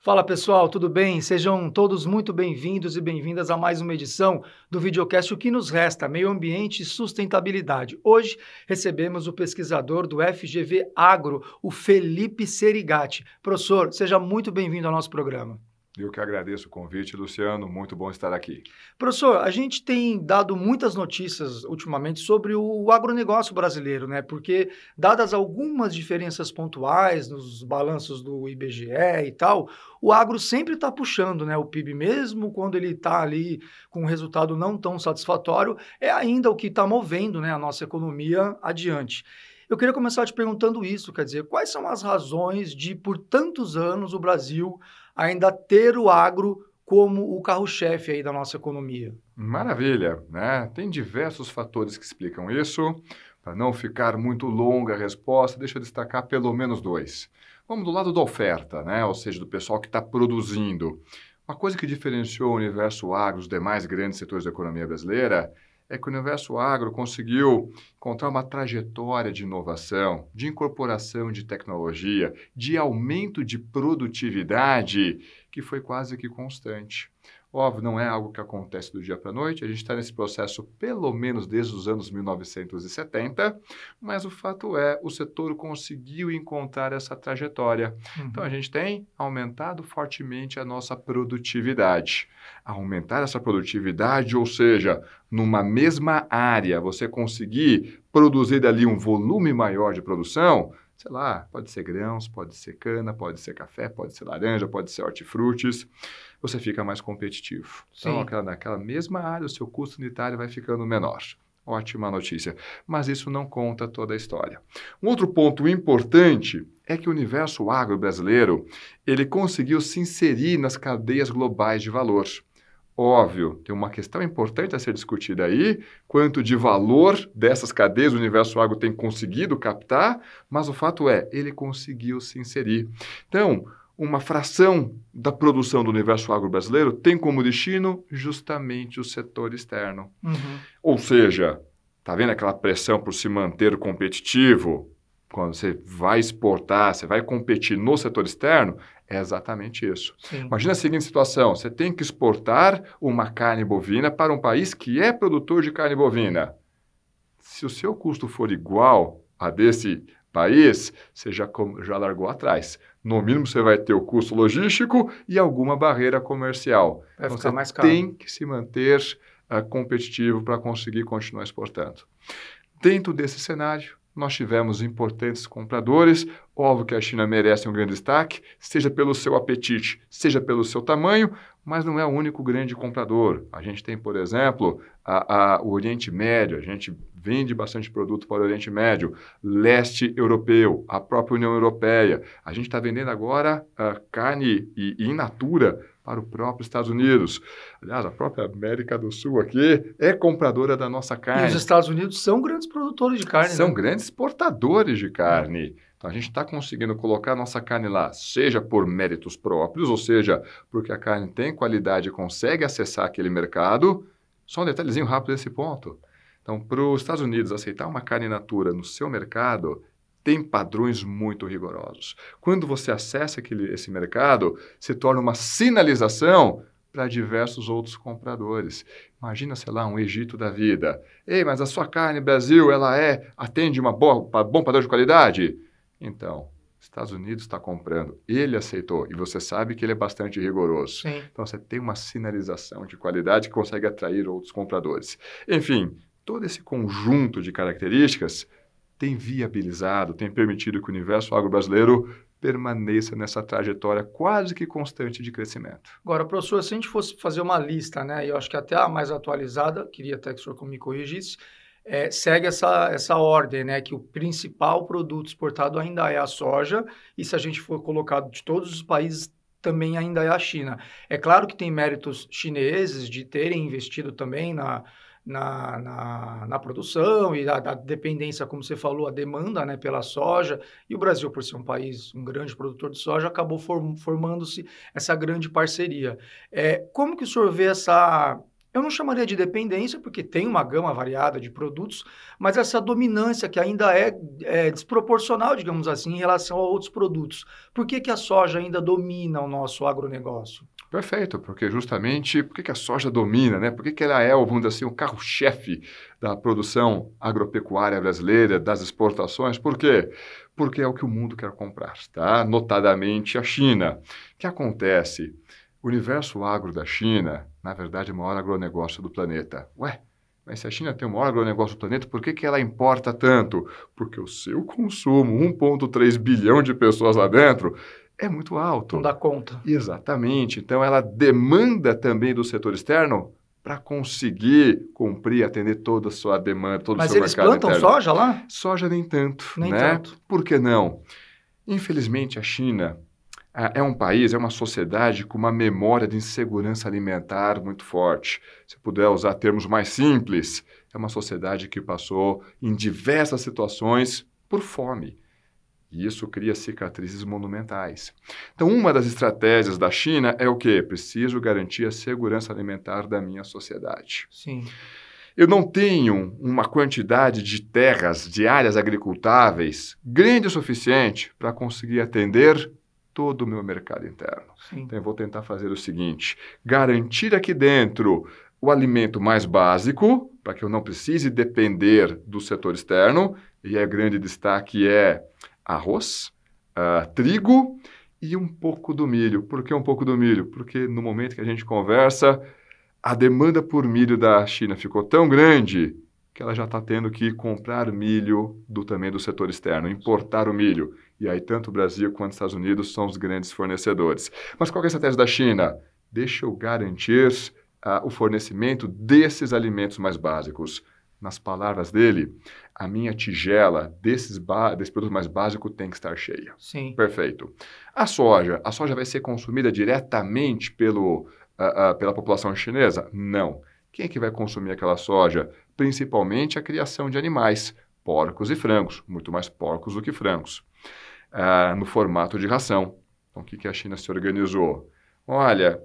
Fala pessoal, tudo bem? Sejam todos muito bem-vindos e bem-vindas a mais uma edição do videocast O que nos resta, Meio Ambiente e Sustentabilidade. Hoje recebemos o pesquisador do FGV Agro, o Felipe Serigati. Professor, seja muito bem-vindo ao nosso programa. Eu que agradeço o convite, Luciano. Muito bom estar aqui. Professor, a gente tem dado muitas notícias ultimamente sobre o agronegócio brasileiro, né? Porque, dadas algumas diferenças pontuais nos balanços do IBGE e tal, o agro sempre está puxando, né? O PIB, mesmo quando ele está ali com um resultado não tão satisfatório, é ainda o que está movendo, né, a nossa economia adiante. Eu queria começar te perguntando isso, quer dizer, quais são as razões de, por tantos anos, o Brasil ainda ter o agro como o carro-chefe aí da nossa economia? Maravilha, né? Tem diversos fatores que explicam isso. Para não ficar muito longa a resposta, deixa eu destacar pelo menos dois. Vamos do lado da oferta, né? Ou seja, do pessoal que está produzindo. Uma coisa que diferenciou o universo agro dos demais grandes setores da economia brasileira é que o universo agro conseguiu encontrar uma trajetória de inovação, de incorporação de tecnologia, de aumento de produtividade, que foi quase que constante. Óbvio, não é algo que acontece do dia para a noite, a gente está nesse processo pelo menos desde os anos 1970, mas o fato é, o setor conseguiu encontrar essa trajetória. Então, a gente tem aumentado fortemente a nossa produtividade. Aumentar essa produtividade, ou seja, numa mesma área, você conseguir produzir dali um volume maior de produção, sei lá, pode ser grãos, pode ser cana, pode ser café, pode ser laranja, pode ser hortifrutis, você fica mais competitivo. Sim. Então, naquela mesma área, o seu custo unitário vai ficando menor. Ótima notícia. Mas isso não conta toda a história. Um outro ponto importante é que o universo agro brasileiro, ele conseguiu se inserir nas cadeias globais de valor. Óbvio, tem uma questão importante a ser discutida aí, quanto de valor dessas cadeias o universo agro tem conseguido captar, mas o fato é, ele conseguiu se inserir. Então, uma fração da produção do universo agro brasileiro tem como destino justamente o setor externo. Ou seja, está vendo aquela pressão por se manter competitivo? Quando você vai exportar, você vai competir no setor externo, é exatamente isso. Sim. Imagina a seguinte situação, você tem que exportar uma carne bovina para um país que é produtor de carne bovina. Se o seu custo for igual a desse país, você já largou atrás. No mínimo, você vai ter o custo logístico e alguma barreira comercial. Vai Então, ficar você mais caro. tem que se manter competitivo para conseguir continuar exportando. Dentro desse cenário, nós tivemos importantes compradores. Óbvio que a China merece um grande destaque, seja pelo seu apetite, seja pelo seu tamanho, mas não é o único grande comprador. A gente tem, por exemplo, o Oriente Médio, a gente vende bastante produto para o Oriente Médio, leste europeu, a própria União Europeia. A gente está vendendo agora carne in natura para o próprio Estados Unidos. Aliás, a própria América do Sul aqui é compradora da nossa carne. E os Estados Unidos são grandes produtores de carne, São né? grandes exportadores de carne. Então, a gente está conseguindo colocar a nossa carne lá, seja por méritos próprios, ou seja, porque a carne tem qualidade e consegue acessar aquele mercado. Só um detalhezinho rápido desse ponto. Então, para os Estados Unidos aceitar uma carne in natura no seu mercado, tem padrões muito rigorosos. Quando você acessa esse mercado, se torna uma sinalização para diversos outros compradores. Imagina, sei lá, um Egito da vida. Ei, mas a sua carne, Brasil, atende bom padrão de qualidade? Então, Estados Unidos está comprando, ele aceitou, e você sabe que ele é bastante rigoroso. Sim. Então, você tem uma sinalização de qualidade que consegue atrair outros compradores. Enfim, todo esse conjunto de características tem viabilizado, tem permitido que o universo agro-brasileiro permaneça nessa trajetória quase que constante de crescimento. Agora, professor, se a gente fosse fazer uma lista, né, e eu acho que até a mais atualizada, queria até que o senhor me corrigisse, segue essa ordem, né, que o principal produto exportado ainda é a soja, e se a gente for colocar de todos os países, também ainda é a China. É claro que tem méritos chineses de terem investido também na produção e da dependência, como você falou, a demanda, né, pela soja, e o Brasil, por ser um país, um grande produtor de soja, acabou formando-se essa grande parceria. Como que o senhor vê Eu não chamaria de dependência, porque tem uma gama variada de produtos, mas essa dominância que ainda é desproporcional, digamos assim, em relação a outros produtos. Por que que a soja ainda domina o nosso agronegócio? Perfeito, porque justamente por que que a soja domina, né? Por que que ela é, vamos dizer assim, o carro-chefe da produção agropecuária brasileira, das exportações? Por quê? Porque é o que o mundo quer comprar, tá? Notadamente a China. O que acontece? O universo agro da China, na verdade, é o maior agronegócio do planeta. Ué, mas se a China tem o maior agronegócio do planeta, por que que ela importa tanto? Porque o seu consumo, 1,3 bilhão de pessoas lá dentro, é muito Não alto. dá conta. Exatamente. Então, ela demanda também do setor externo para conseguir cumprir, atender toda a sua demanda, todo o Mas seu eles mercado plantam interno. soja lá? Soja nem tanto, Nem né? tanto. Por que não? Infelizmente, a China é um país, é uma sociedade com uma memória de insegurança alimentar muito forte. Se puder usar termos mais simples, é uma sociedade que passou em diversas situações por fome. E isso cria cicatrizes monumentais. Então, uma das estratégias da China é o quê? Preciso garantir a segurança alimentar da minha sociedade. Sim. Eu não tenho uma quantidade de terras, de áreas agricultáveis grande o suficiente para conseguir atender todo o meu mercado interno. Sim. Então, eu vou tentar fazer o seguinte: garantir aqui dentro o alimento mais básico, para que eu não precise depender do setor externo, e o grande destaque é arroz, trigo e um pouco do milho. Por que um pouco do milho? Porque no momento que a gente conversa, a demanda por milho da China ficou tão grande que ela já está tendo que comprar milho também do setor externo, importar o milho. E aí tanto o Brasil quanto os Estados Unidos são os grandes fornecedores. Mas qual é a estratégia da China? Deixa eu garantir o fornecimento desses alimentos mais básicos. Nas palavras dele, a minha tigela desse produto mais básico tem que estar cheia. Sim. Perfeito. A soja vai ser consumida diretamente pela população chinesa? Não. Quem é que vai consumir aquela soja? Principalmente a criação de animais, porcos e frangos, muito mais porcos do que frangos, no formato de ração. Então, o que a China se organizou? Olha,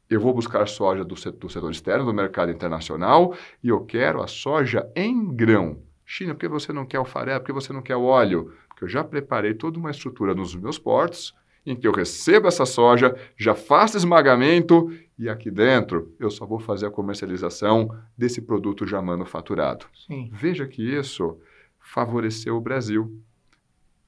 eu vou buscar soja do setor externo, do mercado internacional, e eu quero a soja em grão. China, por que você não quer o farelo? Por que você não quer o óleo? Porque eu já preparei toda uma estrutura nos meus portos, em que eu recebo essa soja, já faço esmagamento, e aqui dentro eu só vou fazer a comercialização desse produto já manufaturado. Sim. Veja que isso favoreceu o Brasil.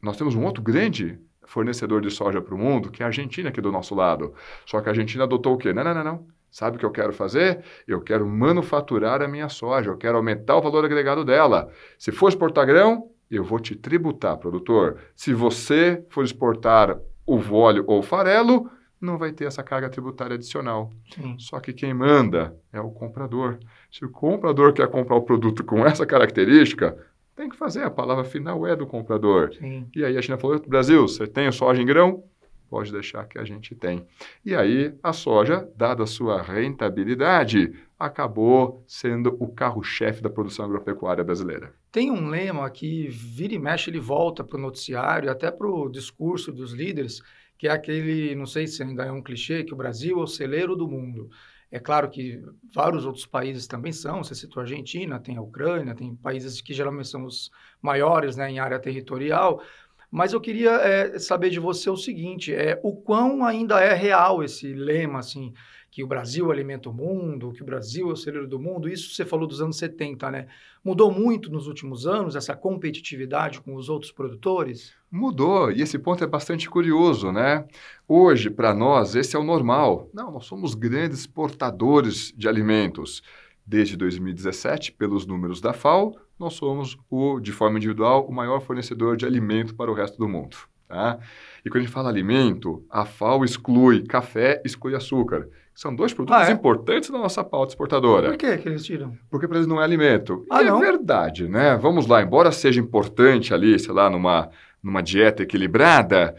Nós temos um outro grande fornecedor de soja para o mundo, que é a Argentina aqui do nosso lado. Só que a Argentina adotou o quê? Não. Sabe o que eu quero fazer? Eu quero manufaturar a minha soja, eu quero aumentar o valor agregado dela. Se for exportar grão, eu vou te tributar, produtor. Se você for exportar o óleo ou o farelo, não vai ter essa carga tributária adicional. Sim. Só que quem manda é o comprador. Se o comprador quer comprar o produto com essa característica, tem que fazer, a palavra final é do comprador. Sim. E aí a China falou, Brasil, você tem soja em grão? Pode deixar que a gente tem. E aí a soja, dada a sua rentabilidade, acabou sendo o carro-chefe da produção agropecuária brasileira. Tem um lema que vira e mexe, ele volta para o noticiário, até para o discurso dos líderes, que é aquele, não sei se ainda é um clichê, que o Brasil é o celeiro do mundo. É claro que vários outros países também são, você citou a Argentina, tem a Ucrânia, tem países que geralmente são os maiores, né, em área territorial, mas eu queria saber de você o seguinte, o quão ainda é real esse lema, assim, que o Brasil alimenta o mundo, que o Brasil é o celeiro do mundo, isso você falou dos anos 70, né? Mudou muito nos últimos anos, essa competitividade com os outros produtores? Mudou, e esse ponto é bastante curioso, né? Hoje, para nós, esse é o normal. Não, nós somos grandes exportadores de alimentos. Desde 2017, pelos números da FAO, nós somos, de forma individual, o maior fornecedor de alimento para o resto do mundo. Tá? E quando a gente fala alimento, a FAO exclui café, exclui açúcar. São dois produtos importantes da nossa pauta exportadora. Por que eles tiram? Porque para eles não é alimento. Não? É verdade, né? Vamos lá, embora seja importante ali, sei lá, numa dieta equilibrada,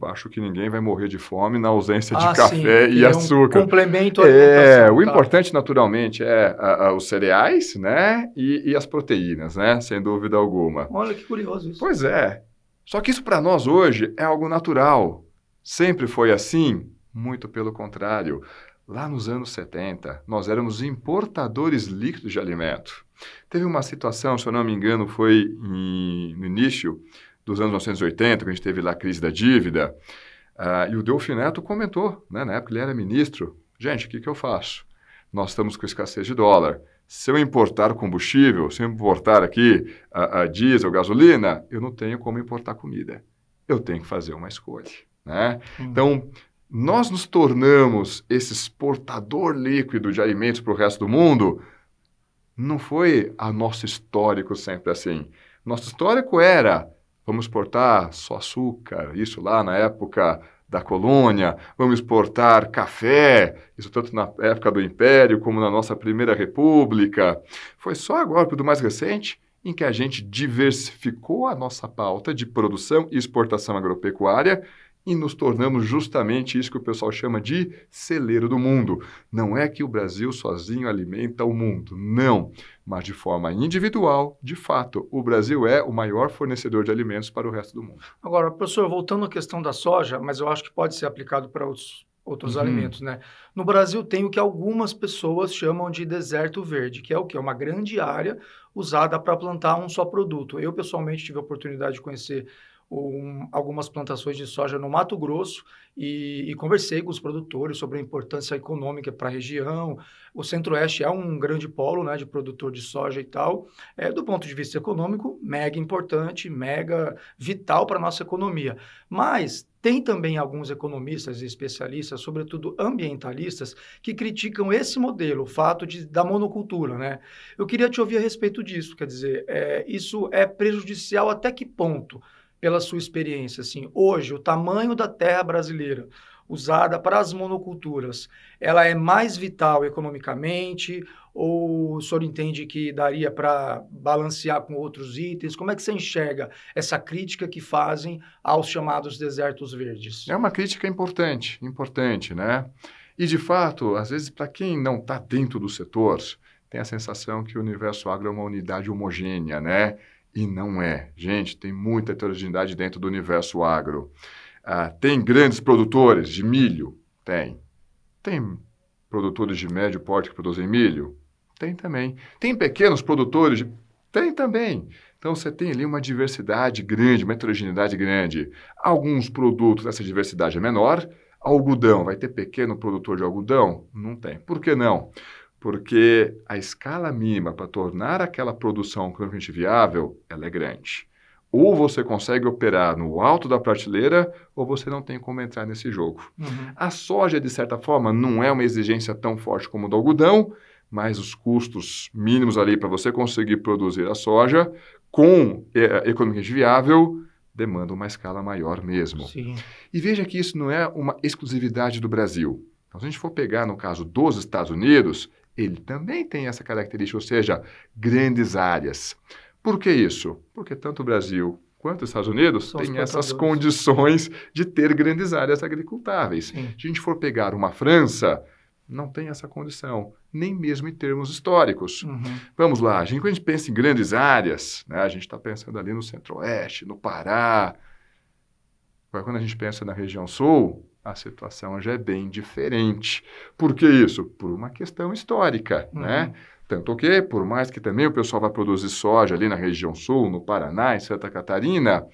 acho que ninguém vai morrer de fome na ausência de café e açúcar. Um complemento à alimentação. O importante, naturalmente, é os cereais, né? E as proteínas, né? Sem dúvida alguma. Olha que curioso isso. Pois é. Só que isso para nós hoje é algo natural. Sempre foi assim? Muito pelo contrário. Lá nos anos 70, nós éramos importadores líquidos de alimento. Teve uma situação, se eu não me engano, foi no início dos anos 1980, que a gente teve lá a crise da dívida, e o Delfim Neto comentou, né, na época ele era ministro, gente, o que eu faço? Nós estamos com escassez de dólar. Se eu importar combustível, se eu importar aqui a diesel, gasolina, eu não tenho como importar comida. Eu tenho que fazer uma escolha, né? Então, nós nos tornamos esse exportador líquido de alimentos para o resto do mundo. Não foi a nosso histórico sempre assim. Nosso histórico era, vamos exportar só açúcar, isso lá na época da colônia, vamos exportar café, isso tanto na época do Império como na nossa Primeira República. Foi só agora, tudo mais recente, em que a gente diversificou a nossa pauta de produção e exportação agropecuária e nos tornamos justamente isso que o pessoal chama de celeiro do mundo. Não é que o Brasil sozinho alimenta o mundo, não. Mas de forma individual, de fato, o Brasil é o maior fornecedor de alimentos para o resto do mundo. Agora, professor, voltando à questão da soja, mas eu acho que pode ser aplicado para outros alimentos, né? No Brasil tem o que algumas pessoas chamam de deserto verde, que é o quê? Uma grande área usada para plantar um só produto. Eu, pessoalmente, tive a oportunidade de conhecer algumas plantações de soja no Mato Grosso e conversei com os produtores sobre a importância econômica para a região. O Centro-Oeste é um grande polo, né, de produtor de soja e tal. Do ponto de vista econômico, mega importante, mega vital para a nossa economia. Mas tem também alguns economistas e especialistas, sobretudo ambientalistas, que criticam esse modelo, o fato da monocultura, né? Eu queria te ouvir a respeito disso, quer dizer, isso é prejudicial até que ponto? Pela sua experiência, assim, hoje o tamanho da terra brasileira usada para as monoculturas, ela é mais vital economicamente ou o senhor entende que daria para balancear com outros itens? Como é que você enxerga essa crítica que fazem aos chamados desertos verdes? É uma crítica importante, né? E, de fato, às vezes, para quem não está dentro do setor, tem a sensação que o universo agro é uma unidade homogênea, né? E não é. Gente, tem muita heterogeneidade dentro do universo agro. Tem grandes produtores de milho? Tem. Tem produtores de médio porte que produzem milho? Tem também. Tem pequenos produtores? Tem também. Então, você tem ali uma diversidade grande, uma heterogeneidade grande. Alguns produtos, essa diversidade é menor. Algodão, vai ter pequeno produtor de algodão? Não tem. Por que não? Porque a escala mínima para tornar aquela produção economicamente viável, ela é grande. Ou você consegue operar no alto da prateleira, ou você não tem como entrar nesse jogo. A soja, de certa forma, não é uma exigência tão forte como o do algodão, mas os custos mínimos ali para você conseguir produzir a soja com economicamente viável demandam uma escala maior mesmo. Sim. E veja que isso não é uma exclusividade do Brasil. Então, se a gente for pegar no caso dos Estados Unidos, ele também tem essa característica, ou seja, grandes áreas. Por que isso? Porque tanto o Brasil quanto os Estados Unidos têm essas condições de ter grandes áreas agricultáveis. Sim. Se a gente for pegar uma França, não tem essa condição, nem mesmo em termos históricos. Vamos lá, quando a gente pensa em grandes áreas, né, a gente está pensando ali no Centro-Oeste, no Pará. Agora, quando a gente pensa na região Sul, a situação já é bem diferente. Por que isso? Por uma questão histórica, né? Tanto que, por mais que também o pessoal vai produzir soja ali na região sul, no Paraná, em Santa Catarina,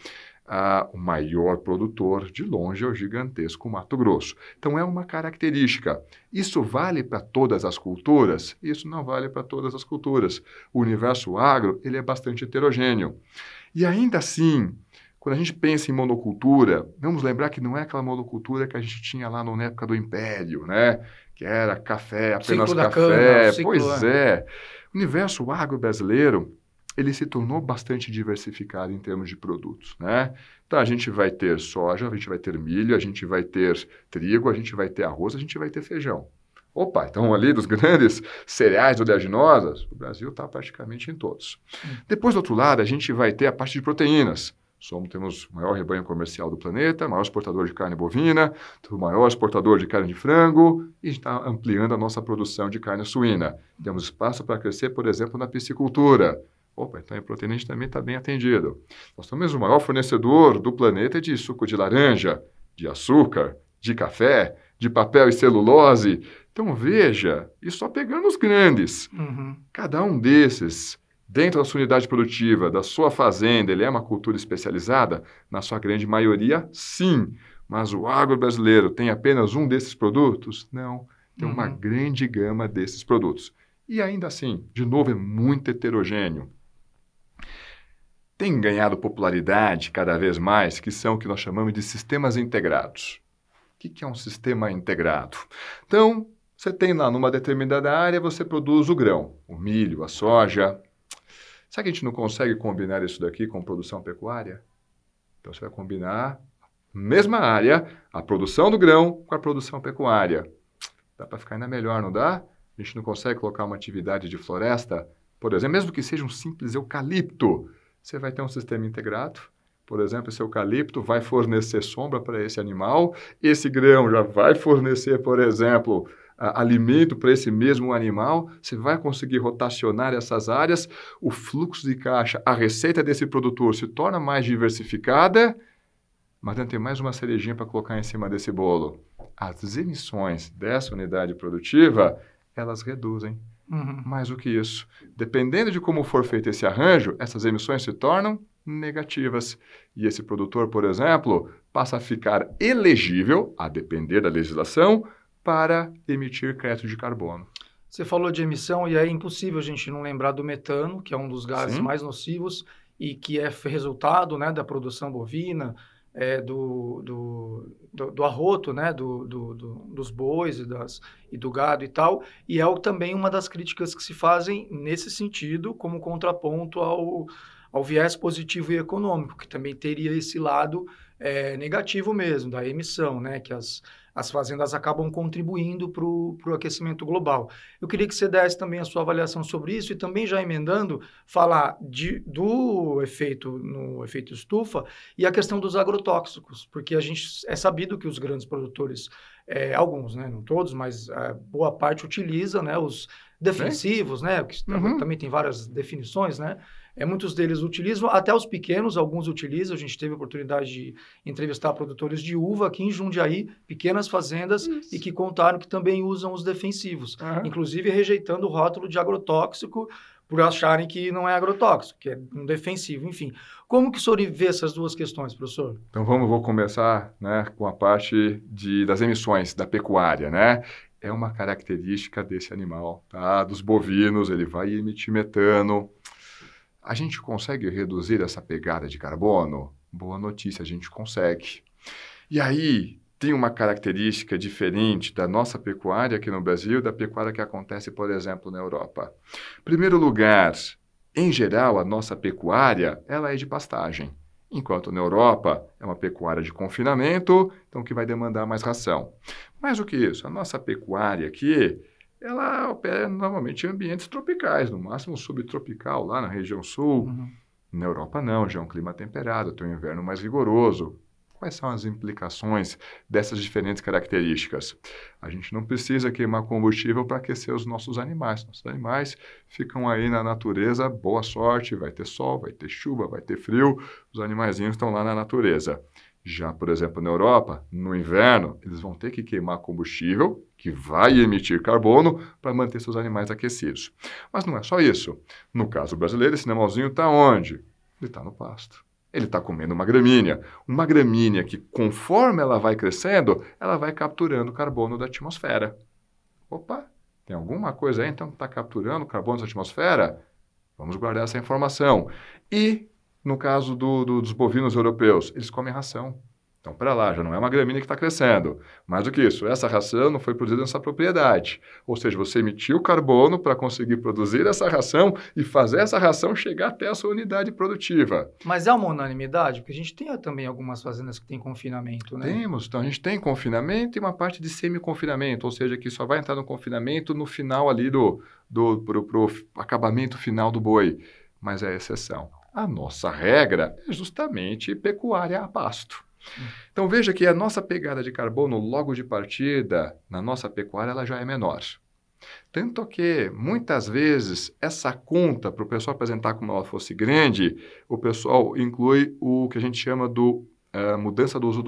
o maior produtor, de longe, é o gigantesco Mato Grosso. Então, é uma característica. Isso vale para todas as culturas? Isso não vale para todas as culturas. O universo agro, ele é bastante heterogêneo. E ainda assim, quando a gente pensa em monocultura, vamos lembrar que não é aquela monocultura que a gente tinha lá na época do Império, né? Que era café, apenas café. Pois é. O universo agro brasileiro, ele se tornou bastante diversificado em termos de produtos, né? Então, a gente vai ter soja, a gente vai ter milho, a gente vai ter trigo, a gente vai ter arroz, a gente vai ter feijão. Opa, então ali dos grandes cereais oleaginosas, o Brasil está praticamente em todos. Depois, do outro lado, a gente vai ter a parte de proteínas. Temos o maior rebanho comercial do planeta, maior exportador de carne bovina, o maior exportador de carne de frango e está ampliando a nossa produção de carne suína. Temos espaço para crescer, por exemplo, na piscicultura. Opa, então a proteína a gente também está bem atendido. Nós somos o maior fornecedor do planeta de suco de laranja, de açúcar, de café, de papel e celulose. Então, veja, e só pegando os grandes. Cada um desses, dentro da sua unidade produtiva, da sua fazenda, ele é uma cultura especializada? Na sua grande maioria, sim. Mas o agro brasileiro tem apenas um desses produtos? Não, tem uma grande gama desses produtos. E ainda assim, de novo, é muito heterogêneo. Tem ganhado popularidade cada vez mais, que são o que nós chamamos de sistemas integrados. O que é um sistema integrado? Então, você tem lá numa determinada área, você produz o grão, o milho, a soja. Será que a gente não consegue combinar isso daqui com produção pecuária? Então, você vai combinar, mesma área, a produção do grão com a produção pecuária. Dá para ficar ainda melhor, não dá? A gente não consegue colocar uma atividade de floresta, por exemplo, mesmo que seja um simples eucalipto, você vai ter um sistema integrado. Por exemplo, esse eucalipto vai fornecer sombra para esse animal, esse grão já vai fornecer, por exemplo, alimento para esse mesmo animal, você vai conseguir rotacionar essas áreas, o fluxo de caixa, a receita desse produtor se torna mais diversificada, mas tem mais uma cerejinha para colocar em cima desse bolo. As emissões dessa unidade produtiva, elas reduzem. Mais do que isso. Dependendo de como for feito esse arranjo, essas emissões se tornam negativas. E esse produtor, por exemplo, passa a ficar elegível, a depender da legislação, para emitir crédito de carbono. Você falou de emissão e é impossível a gente não lembrar do metano, que é um dos gases mais nocivos e que é resultado, né, da produção bovina, do arroto, né, dos bois e do gado e tal, e é também uma das críticas que se fazem nesse sentido, como contraponto ao viés positivo e econômico, que também teria esse lado negativo mesmo, da emissão, né, que as fazendas acabam contribuindo para o aquecimento global. Eu queria que você desse também a sua avaliação sobre isso e também já emendando, falar do efeito no efeito estufa e a questão dos agrotóxicos, porque a gente é sabido que os grandes produtores, alguns, né, não todos, mas boa parte utiliza, né, os defensivos, né, que também tem várias definições, né, muitos deles utilizam, até os pequenos, alguns utilizam. A gente teve a oportunidade de entrevistar produtores de uva aqui em Jundiaí, pequenas fazendas, e que contaram que também usam os defensivos, inclusive rejeitando o rótulo de agrotóxico por acharem que não é agrotóxico, que é um defensivo, enfim. Como que o senhor vê essas duas questões, professor? Então vou começar, né, com a parte das emissões da pecuária, né? É uma característica desse animal, tá? Dos bovinos, ele vai emitir metano. A gente consegue reduzir essa pegada de carbono? Boa notícia, a gente consegue. E aí, tem uma característica diferente da nossa pecuária aqui no Brasil, da pecuária que acontece, por exemplo, na Europa. Em primeiro lugar, em geral, a nossa pecuária, ela é de pastagem. Enquanto na Europa é uma pecuária de confinamento, então que vai demandar mais ração. Mais do que isso, a nossa pecuária aqui, ela opera normalmente em ambientes tropicais, no máximo subtropical, lá na região sul. Na Europa não, já é um clima temperado, tem um inverno mais rigoroso. Quais são as implicações dessas diferentes características? A gente não precisa queimar combustível para aquecer os nossos animais. Nossos animais ficam aí na natureza, boa sorte, vai ter sol, vai ter chuva, vai ter frio, os animaizinhos estão lá na natureza. Já, por exemplo, na Europa, no inverno, eles vão ter que queimar combustível, que vai emitir carbono, para manter seus animais aquecidos. Mas não é só isso. No caso brasileiro, esse animalzinho está onde? Ele está no pasto. Ele está comendo uma gramínea que, conforme ela vai crescendo, ela vai capturando carbono da atmosfera. Opa, tem alguma coisa aí, então, que está capturando carbono da atmosfera? Vamos guardar essa informação. E no caso dos bovinos europeus, eles comem ração. Então, para lá, já não é uma gramínea que está crescendo. Mais do que isso, essa ração não foi produzida nessa propriedade. Ou seja, você emitiu carbono para conseguir produzir essa ração e fazer essa ração chegar até a sua unidade produtiva. Mas é uma unanimidade? Porque a gente tem também algumas fazendas que têm confinamento, né? Temos. Então, a gente tem confinamento e uma parte de semi-confinamento, ou seja, que só vai entrar no confinamento no final ali pro acabamento final do boi. Mas é exceção. A nossa regra é justamente pecuária a pasto. Então, veja que a nossa pegada de carbono logo de partida, na nossa pecuária, ela já é menor. Tanto que, muitas vezes, essa conta, para o pessoal apresentar como ela fosse grande, o pessoal inclui o que a gente chama mudança do uso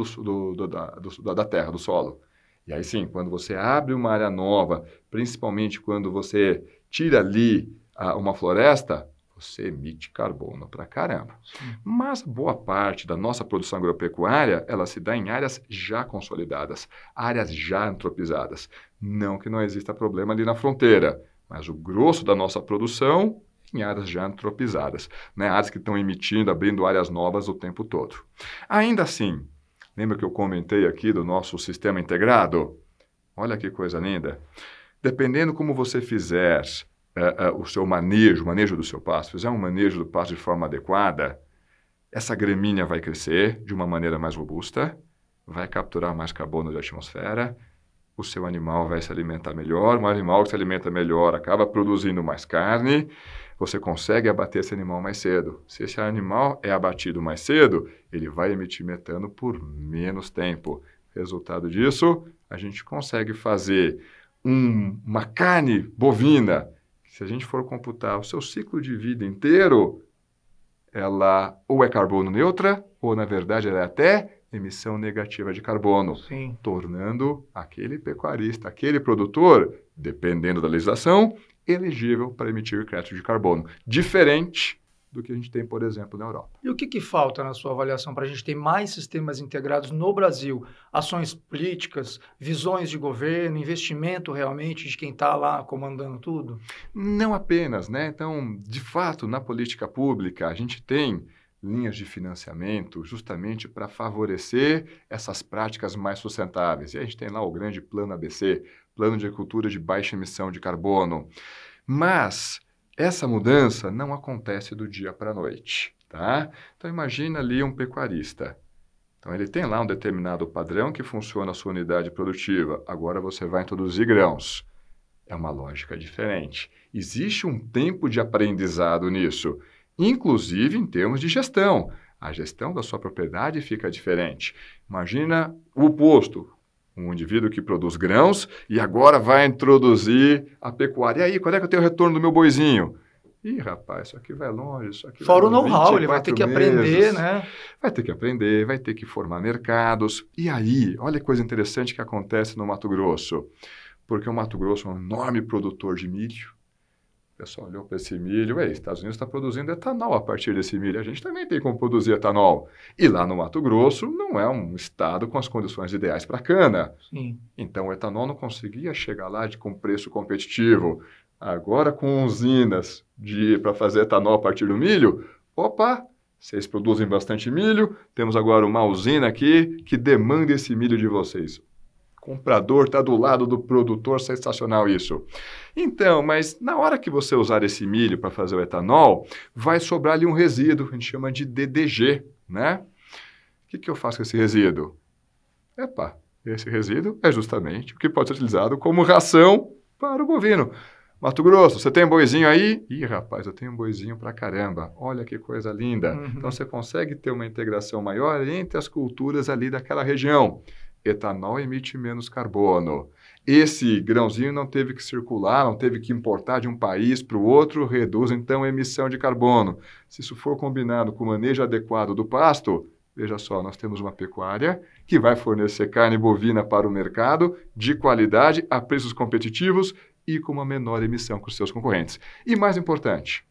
da terra, do solo. E aí sim, quando você abre uma área nova, principalmente quando você tira ali uma floresta, você emite carbono pra caramba. Sim. Mas boa parte da nossa produção agropecuária, ela se dá em áreas já consolidadas, áreas já antropizadas. Não que não exista problema ali na fronteira, mas o grosso da nossa produção em áreas já antropizadas, né? Áreas que estão emitindo, abrindo áreas novas o tempo todo. Ainda assim, lembra que eu comentei aqui do nosso sistema integrado? Olha que coisa linda. Dependendo como você fizer o seu manejo, o manejo do seu pasto, fizer um manejo do pasto de forma adequada, essa gramínea vai crescer de uma maneira mais robusta, vai capturar mais carbono da atmosfera, o seu animal vai se alimentar melhor, um animal que se alimenta melhor acaba produzindo mais carne, você consegue abater esse animal mais cedo. Se esse animal é abatido mais cedo, ele vai emitir metano por menos tempo. Resultado disso, a gente consegue fazer uma carne bovina, que se a gente for computar o seu ciclo de vida inteiro, ela ou é carbono neutra, ou na verdade ela é até emissão negativa de carbono, Sim. tornando aquele pecuarista, aquele produtor, dependendo da legislação, elegível para emitir crédito de carbono, diferente do que a gente tem, por exemplo, na Europa. E o que falta na sua avaliação para a gente ter mais sistemas integrados no Brasil? Ações políticas, visões de governo, investimento realmente de quem está lá comandando tudo? Não apenas, né? Então, de fato, na política pública, a gente tem linhas de financiamento justamente para favorecer essas práticas mais sustentáveis. E a gente tem lá o grande Plano ABC, Plano de Agricultura de Baixa Emissão de Carbono. Mas essa mudança não acontece do dia para a noite, tá? Então, imagina ali um pecuarista. Então, ele tem lá um determinado padrão que funciona a sua unidade produtiva. Agora você vai introduzir grãos. É uma lógica diferente. Existe um tempo de aprendizado nisso, inclusive em termos de gestão. A gestão da sua propriedade fica diferente. Imagina o oposto. Um indivíduo que produz grãos e agora vai introduzir a pecuária. E aí, quando é que eu tenho o retorno do meu boizinho? Ih, rapaz, isso aqui vai longe, isso aqui Fora o vai know-how, ele vai ter que aprender, né? Vai ter que aprender, vai ter que formar mercados. E aí, olha que coisa interessante que acontece no Mato Grosso. Porque o Mato Grosso é um enorme produtor de milho. O pessoal olhou para esse milho, os Estados Unidos está produzindo etanol a partir desse milho. A gente também tem como produzir etanol. E lá no Mato Grosso não é um estado com as condições ideais para cana. Sim. Então o etanol não conseguia chegar lá com preço competitivo. Agora com usinas para fazer etanol a partir do milho, opa, vocês produzem bastante milho, temos agora uma usina aqui que demanda esse milho de vocês. Comprador está do lado do produtor, sensacional isso. Então, mas na hora que você usar esse milho para fazer o etanol, vai sobrar ali um resíduo, que a gente chama de DDG, né? O que eu faço com esse resíduo? Epa, esse resíduo é justamente o que pode ser utilizado como ração para o bovino. Mato Grosso, você tem um boizinho aí? Ih, rapaz, eu tenho um boizinho pra caramba. Olha que coisa linda. Uhum. Então, você consegue ter uma integração maior entre as culturas ali daquela região. Etanol emite menos carbono. Esse grãozinho não teve que circular, não teve que importar de um país para o outro, reduz então a emissão de carbono. Se isso for combinado com o manejo adequado do pasto, veja só, nós temos uma pecuária que vai fornecer carne bovina para o mercado, de qualidade, a preços competitivos e com uma menor emissão que os seus concorrentes. E mais importante,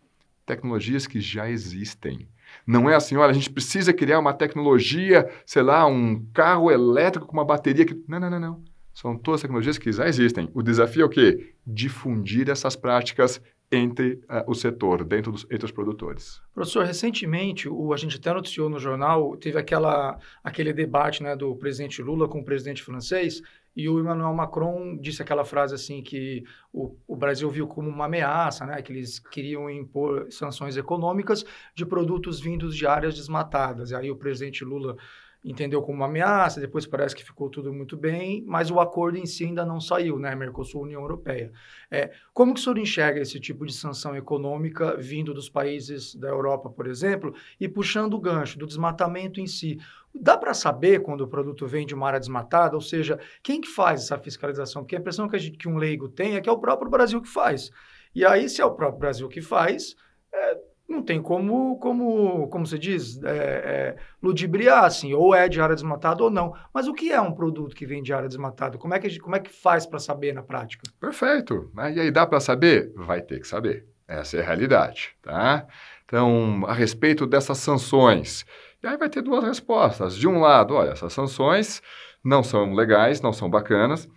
tecnologias que já existem. Não é assim, olha, a gente precisa criar uma tecnologia, sei lá, um carro elétrico com uma bateria que... Não. São todas tecnologias que já existem. O desafio é o quê? Difundir essas práticas entre o setor, entre os produtores. Professor, recentemente, a gente até noticiou no jornal, teve aquele debate, né, do presidente Lula com o presidente francês, e o Emmanuel Macron disse aquela frase assim que o Brasil viu como uma ameaça, né, que eles queriam impor sanções econômicas de produtos vindos de áreas desmatadas. E aí o presidente Lula entendeu como uma ameaça, depois parece que ficou tudo muito bem, mas o acordo em si ainda não saiu, né? Mercosul-União Europeia. Como que o senhor enxerga esse tipo de sanção econômica vindo dos países da Europa, por exemplo, e puxando o gancho do desmatamento em si? Dá para saber quando o produto vem de uma área desmatada? Ou seja, quem que faz essa fiscalização? Porque a impressão que um leigo tem é que é o próprio Brasil que faz. E aí, se é o próprio Brasil que faz... Não tem como se diz, ludibriar, assim, ou é de área desmatada ou não. Mas o que é um produto que vem de área desmatada? Como é que faz para saber na prática? Perfeito. Né? E aí dá para saber? Vai ter que saber. Essa é a realidade, tá? Então, a respeito dessas sanções, e aí vai ter duas respostas. De um lado, olha, essas sanções não são legais, não são bacanas.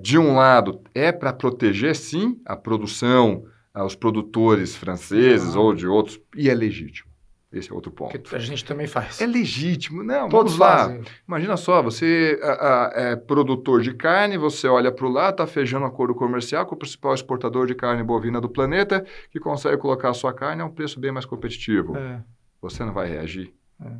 De um lado, é para proteger, sim, a produção, os produtores franceses ou de outros, e é legítimo. Esse é outro ponto. Que a gente também faz. É legítimo. Não, Todos vamos lá. fazem. Imagina só, você é produtor de carne, você olha para o lado, está fechando um acordo comercial com o principal exportador de carne bovina do planeta, que consegue colocar a sua carne a um preço bem mais competitivo. Você não vai reagir?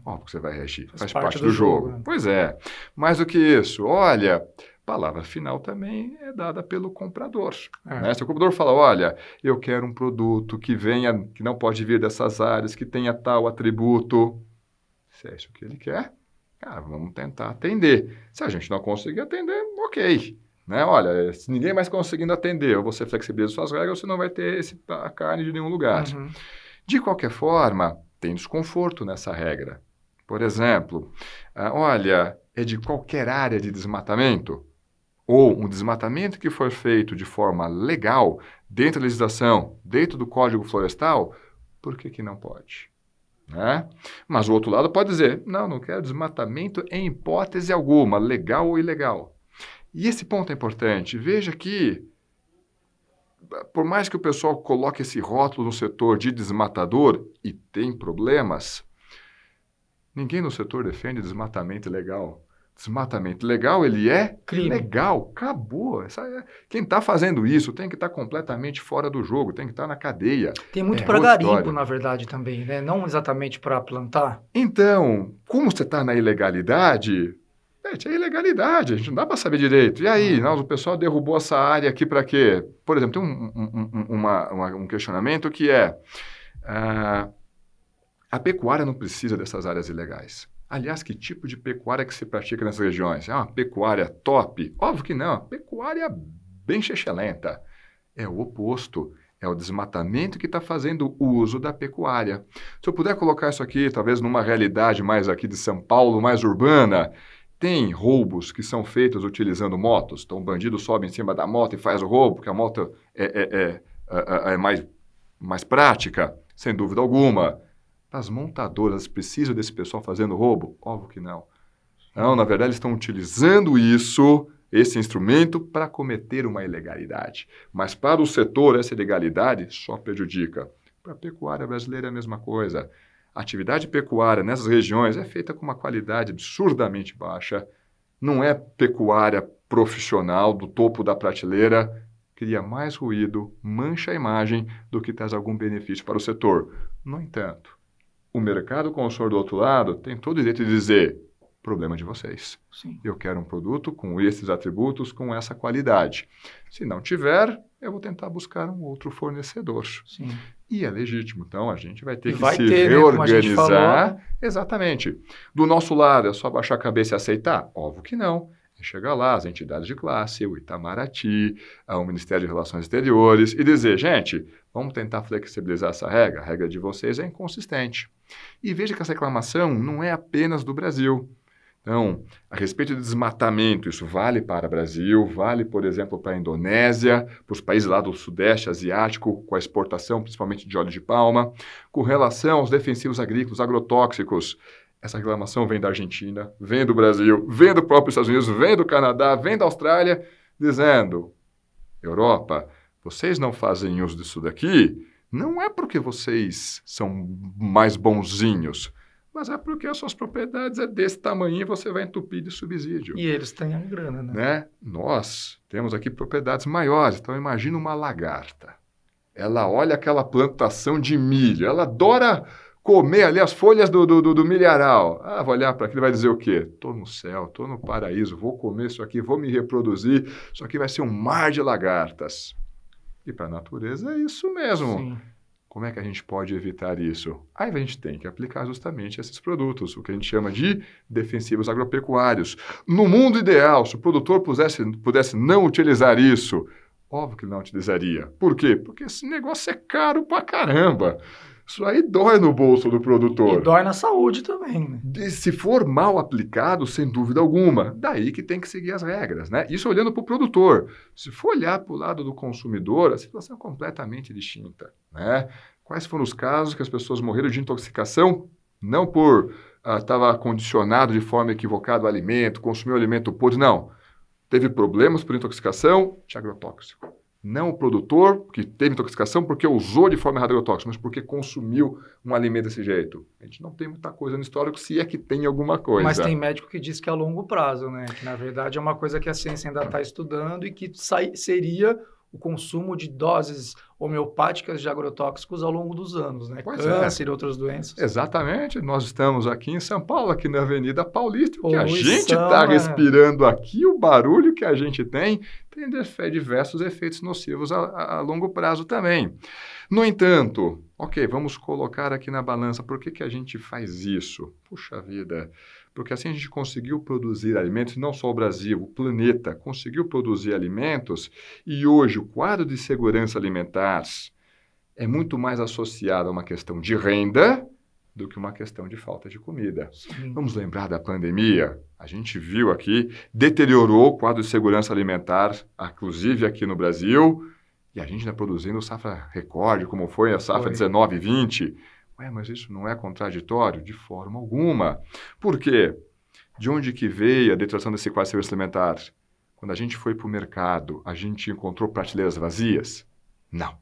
Óbvio que você vai reagir. Faz parte do jogo. Né? Pois é. Mais do que isso, olha, a palavra final também é dada pelo comprador. Né? Se o comprador fala, olha, eu quero um produto que venha, que não pode vir dessas áreas, que tenha tal atributo, se é isso que ele quer, cara, vamos tentar atender. Se a gente não conseguir atender, ok. Né? Olha, se ninguém mais conseguindo atender, ou você flexibiliza suas regras, você não vai ter a carne de nenhum lugar. De qualquer forma, tem desconforto nessa regra. Por exemplo, olha, é de qualquer área de desmatamento, ou um desmatamento que for feito de forma legal, dentro da legislação, dentro do Código Florestal, por que não pode? Né? Mas o outro lado pode dizer, não quero desmatamento em hipótese alguma, legal ou ilegal. E esse ponto é importante. Veja que, por mais que o pessoal coloque esse rótulo no setor de desmatador, e tem problemas, ninguém no setor defende desmatamento ilegal. Desmatamento legal, ele é crime. Legal, acabou. Quem está fazendo isso tem que estar completamente fora do jogo, tem que estar na cadeia. Tem muito para garimpo, na verdade, também, né? Não exatamente para plantar. Então, como você está na ilegalidade, é ilegalidade, a gente não dá para saber direito. E aí, o pessoal derrubou essa área aqui para quê? Por exemplo, tem um questionamento que é, a pecuária não precisa dessas áreas ilegais. Aliás, que tipo de pecuária que se pratica nessas regiões? É uma pecuária top? Óbvio que não, pecuária bem chechelenta. É o oposto, é o desmatamento que está fazendo uso da pecuária. Se eu puder colocar isso aqui, talvez numa realidade mais aqui de São Paulo, mais urbana, tem roubos que são feitos utilizando motos. Então, o bandido sobe em cima da moto e faz o roubo, porque a moto é mais prática, sem dúvida alguma. As montadoras precisam desse pessoal fazendo roubo? Óbvio que não. Não, na verdade, eles estão utilizando esse instrumento, para cometer uma ilegalidade. Mas para o setor, essa ilegalidade só prejudica. Para a pecuária brasileira é a mesma coisa. A atividade pecuária nessas regiões é feita com uma qualidade absurdamente baixa. Não é pecuária profissional do topo da prateleira. Cria mais ruído, mancha a imagem do que traz algum benefício para o setor. No entanto, o mercado consumidor do outro lado tem todo o direito de dizer, problema de vocês. Sim. Eu quero um produto com esses atributos, com essa qualidade. Se não tiver, eu vou tentar buscar um outro fornecedor. Sim. E é legítimo. Então, a gente vai ter que vai se ter, reorganizar. Né, exatamente. Do nosso lado, é só baixar a cabeça e aceitar? Óbvio que não. Chegar lá, as entidades de classe, o Itamaraty, o Ministério de Relações Exteriores, e dizer, gente, vamos tentar flexibilizar essa regra. A regra de vocês é inconsistente. E veja que essa reclamação não é apenas do Brasil. Então, a respeito de desmatamento, isso vale para o Brasil, vale, por exemplo, para a Indonésia, para os países lá do Sudeste Asiático, com a exportação principalmente de óleo de palma. Com relação aos defensivos agrícolas, agrotóxicos, essa reclamação vem da Argentina, vem do Brasil, vem do próprio Estados Unidos, vem do Canadá, vem da Austrália, dizendo, Europa, vocês não fazem uso disso daqui, não é porque vocês são mais bonzinhos, mas é porque as suas propriedades é desse tamanho e você vai entupir de subsídio. E eles têm a grana, né? Nós temos aqui propriedades maiores, então imagina uma lagarta. Ela olha aquela plantação de milho, ela adora comer ali as folhas do milharal. Vai olhar para aquilo e vai dizer o quê? Estou no céu, estou no paraíso, vou comer isso aqui, vou me reproduzir, isso aqui vai ser um mar de lagartas. E para a natureza é isso mesmo. Sim. Como é que a gente pode evitar isso? Aí a gente tem que aplicar justamente esses produtos, o que a gente chama de defensivos agropecuários. No mundo ideal, se o produtor pudesse não utilizar isso, Óbvio que não utilizaria. Por quê? Porque esse negócio é caro pra caramba. Isso aí dói no bolso do produtor. E dói na saúde também, né? Se for mal aplicado, sem dúvida alguma, daí que tem que seguir as regras, né? Isso olhando para o produtor. Se for olhar para o lado do consumidor, a situação é completamente distinta, né? Quais foram os casos que as pessoas morreram de intoxicação? Não por estava condicionado de forma equivocada o alimento, consumiu o alimento podre, não. Teve problemas por intoxicação de agrotóxico. Não o produtor que teve intoxicação porque usou de forma errada agrotóxico, mas porque consumiu um alimento desse jeito. A gente não tem muita coisa no histórico, se é que tem alguma coisa. Mas tem médico que diz que é a longo prazo, né? Que, na verdade, é uma coisa que a ciência ainda está estudando e que seria o consumo de doses homeopáticas de agrotóxicos ao longo dos anos, né? Pois Câncer e outras doenças. Exatamente. Nós estamos aqui em São Paulo, aqui na Avenida Paulista. O que a Poluição, gente está respirando aqui, o barulho que a gente tem diversos efeitos nocivos a longo prazo também. No entanto, ok, vamos colocar aqui na balança, por que a gente faz isso? Puxa vida, porque assim a gente conseguiu produzir alimentos, não só o Brasil, o planeta conseguiu produzir alimentos, e hoje o quadro de segurança alimentar é muito mais associado a uma questão de renda do que uma questão de falta de comida. Sim. Vamos lembrar da pandemia? A gente viu aqui, deteriorou o quadro de segurança alimentar, inclusive aqui no Brasil, e a gente está produzindo safra recorde, como foi a safra 19 e 20. Ué, mas isso não é contraditório? De forma alguma. Por quê? De onde que veio a deterioração desse quadro de segurança alimentar? Quando a gente foi para o mercado, a gente encontrou prateleiras vazias? Não.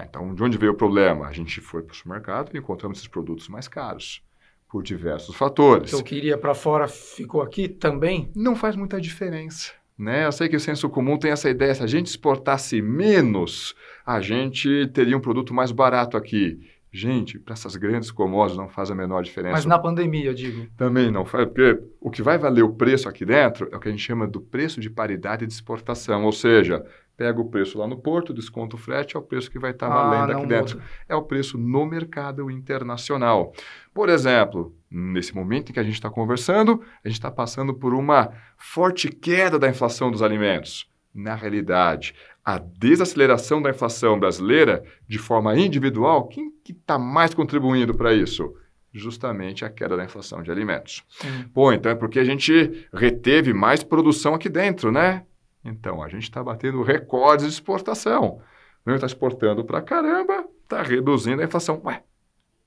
Então, de onde veio o problema? A gente foi para o supermercado e encontramos esses produtos mais caros, por diversos fatores. Então, o que iria para fora ficou aqui também? Não faz muita diferença, né? Eu sei que o senso comum tem essa ideia, se a gente exportasse menos, a gente teria um produto mais barato aqui. Gente, para essas grandes commodities não faz a menor diferença. Mas na pandemia, eu digo. Também não faz, porque o que vai valer o preço aqui dentro é o que a gente chama do preço de paridade de exportação, ou seja, pega o preço lá no porto, desconta o frete, é o preço que vai estar valendo aqui dentro. É o preço no mercado internacional. Por exemplo, nesse momento em que a gente está conversando, a gente está passando por uma forte queda da inflação dos alimentos. Na realidade, a desaceleração da inflação brasileira, de forma individual, quem que está mais contribuindo para isso? Justamente a queda da inflação de alimentos. Sim. Pô, então é porque a gente reteve mais produção aqui dentro, né? Então, a gente está batendo recordes de exportação. Não está exportando para caramba, está reduzindo a inflação. Ué,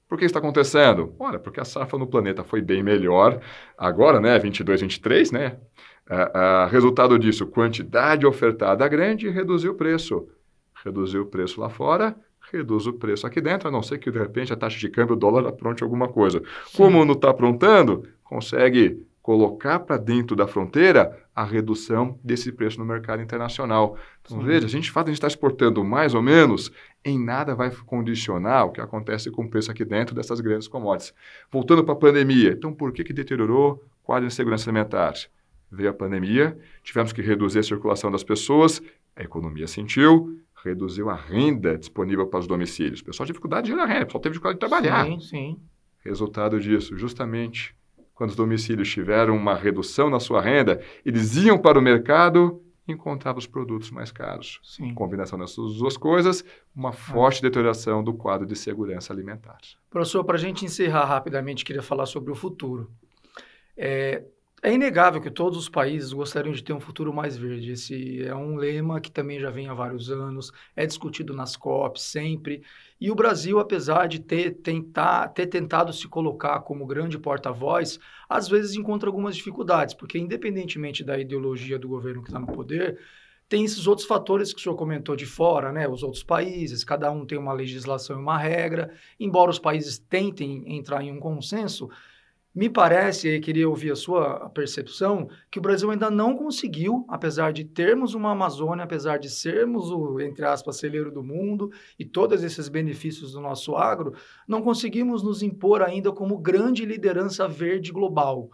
por que isso está acontecendo? Olha, porque a safra no planeta foi bem melhor. Agora, né, 22, 23, né? Resultado disso, quantidade ofertada grande e reduziu o preço. Reduziu o preço lá fora, reduz o preço aqui dentro, a não ser que, de repente, a taxa de câmbio, o dólar apronte alguma coisa. Sim. Como não está aprontando, consegue colocar para dentro da fronteira a redução desse preço no mercado internacional. Então, veja, a gente está exportando mais ou menos, em nada vai condicionar o que acontece com o preço aqui dentro dessas grandes commodities. Voltando para a pandemia, então por que deteriorou o quadro de segurança alimentar? Veio a pandemia, tivemos que reduzir a circulação das pessoas, a economia sentiu, reduziu a renda disponível para os domicílios. O pessoal teve dificuldade de gerar renda, o pessoal teve dificuldade de trabalhar. Sim, sim. Resultado disso, justamente quando os domicílios tiveram uma redução na sua renda, eles iam para o mercado e encontravam os produtos mais caros. Sim. Combinação dessas duas coisas, uma forte deterioração do quadro de segurança alimentar. Professor, para a gente encerrar rapidamente, queria falar sobre o futuro. É inegável que todos os países gostariam de ter um futuro mais verde. Esse é um lema que também já vem há vários anos, é discutido nas COPs sempre. E o Brasil, apesar de ter tentado se colocar como grande porta-voz, às vezes encontra algumas dificuldades, porque independentemente da ideologia do governo que está no poder, tem esses outros fatores que o senhor comentou de fora, né? Os outros países, cada um tem uma legislação e uma regra. Embora os países tentem entrar em um consenso, me parece, e queria ouvir a sua percepção, que o Brasil ainda não conseguiu, apesar de termos uma Amazônia, apesar de sermos o, entre aspas, celeiro do mundo e todos esses benefícios do nosso agro, não conseguimos nos impor ainda como grande liderança verde global.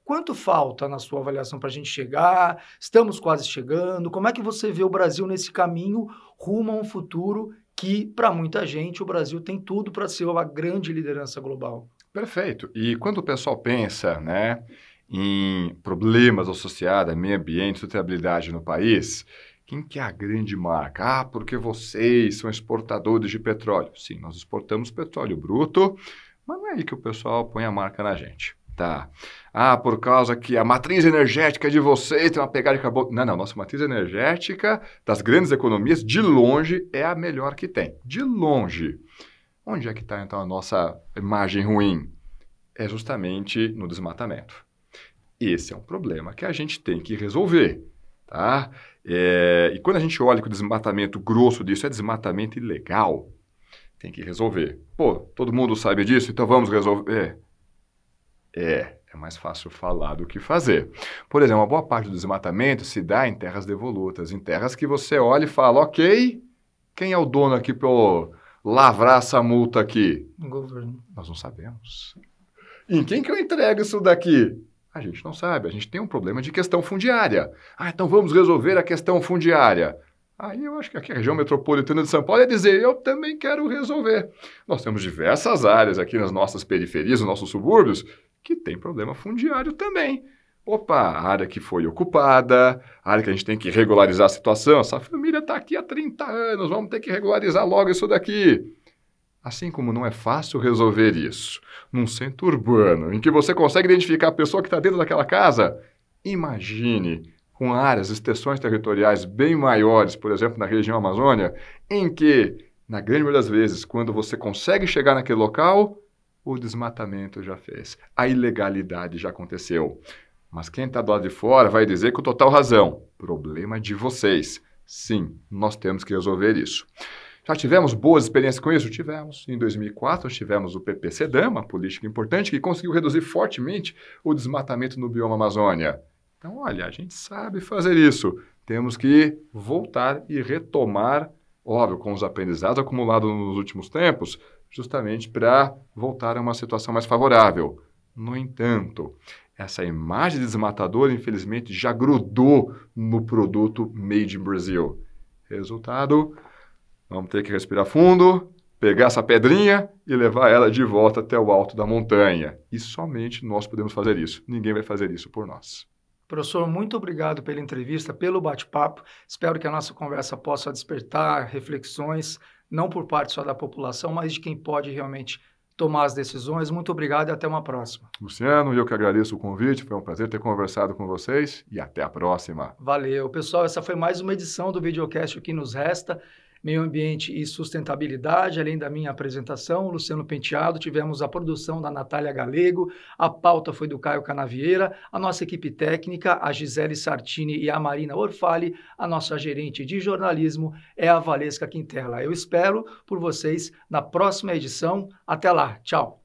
Quanto falta, na sua avaliação, para a gente chegar? Estamos quase chegando. Como é que você vê o Brasil nesse caminho rumo a um futuro que, para muita gente, o Brasil tem tudo para ser uma grande liderança global? Perfeito. E quando o pessoal pensa, né, em problemas associados a meio ambiente, sustentabilidade no país, Quem que é a grande marca? Ah, porque vocês são exportadores de petróleo. Sim, nós exportamos petróleo bruto, mas não é aí que o pessoal põe a marca na gente. Tá. Ah, por causa que a matriz energética de vocês tem uma pegada de carbono. Não, nossa matriz energética das grandes economias, de longe, é a melhor que tem. De longe. Onde é que está, então, a nossa imagem ruim? É justamente no desmatamento. Esse é um problema que a gente tem que resolver, tá? E quando a gente olha que o desmatamento grosso disso é desmatamento ilegal, tem que resolver. Pô, todo mundo sabe disso, então vamos resolver. É mais fácil falar do que fazer. Por exemplo, uma boa parte do desmatamento se dá em terras devolutas, em terras que você olha e fala, ok, quem é o dono aqui para eu lavrar essa multa aqui? O governo. Nós não sabemos. Em quem que eu entrego isso daqui? A gente não sabe, a gente tem um problema de questão fundiária. Ah, então vamos resolver a questão fundiária. Aí eu acho que aqui a região metropolitana de São Paulo é dizer, eu também quero resolver. Nós temos diversas áreas aqui nas nossas periferias, nos nossos subúrbios, que tem problema fundiário também. Opa, a área que foi ocupada, a área que a gente tem que regularizar a situação, essa família está aqui há 30 anos, vamos ter que regularizar logo isso daqui. Assim como não é fácil resolver isso num centro urbano, em que você consegue identificar a pessoa que está dentro daquela casa, imagine com áreas, extensões territoriais bem maiores, por exemplo, na região Amazônia, em que, na grande maioria das vezes, quando você consegue chegar naquele local, o desmatamento já fez, a ilegalidade já aconteceu. Mas quem está do lado de fora vai dizer com total razão, problema de vocês. Sim, nós temos que resolver isso. Já tivemos boas experiências com isso? Tivemos. Em 2004, nós tivemos o PPCDAM, uma política importante que conseguiu reduzir fortemente o desmatamento no bioma Amazônia. Então, olha, a gente sabe fazer isso. Temos que voltar e retomar, óbvio, com os aprendizados acumulados nos últimos tempos, justamente para voltar a uma situação mais favorável. No entanto, essa imagem de desmatador, infelizmente, já grudou no produto Made in Brazil. Resultado, vamos ter que respirar fundo, pegar essa pedrinha e levar ela de volta até o alto da montanha. E somente nós podemos fazer isso. Ninguém vai fazer isso por nós. Professor, muito obrigado pela entrevista, pelo bate-papo. Espero que a nossa conversa possa despertar reflexões, não por parte só da população, mas de quem pode realmente tomar as decisões. Muito obrigado e até uma próxima. Luciano, eu que agradeço o convite, foi um prazer ter conversado com vocês e até a próxima. Valeu. Pessoal, essa foi mais uma edição do videocast O Que Nos Resta, Meio Ambiente e Sustentabilidade. Além da minha apresentação, o Luciano Penteado, tivemos a produção da Natália Galego, a pauta foi do Caio Canavieira, a nossa equipe técnica, a Gisele Sartini e a Marina Orfali, a nossa gerente de jornalismo é a Valesca Quintela. Eu espero por vocês na próxima edição. Até lá. Tchau.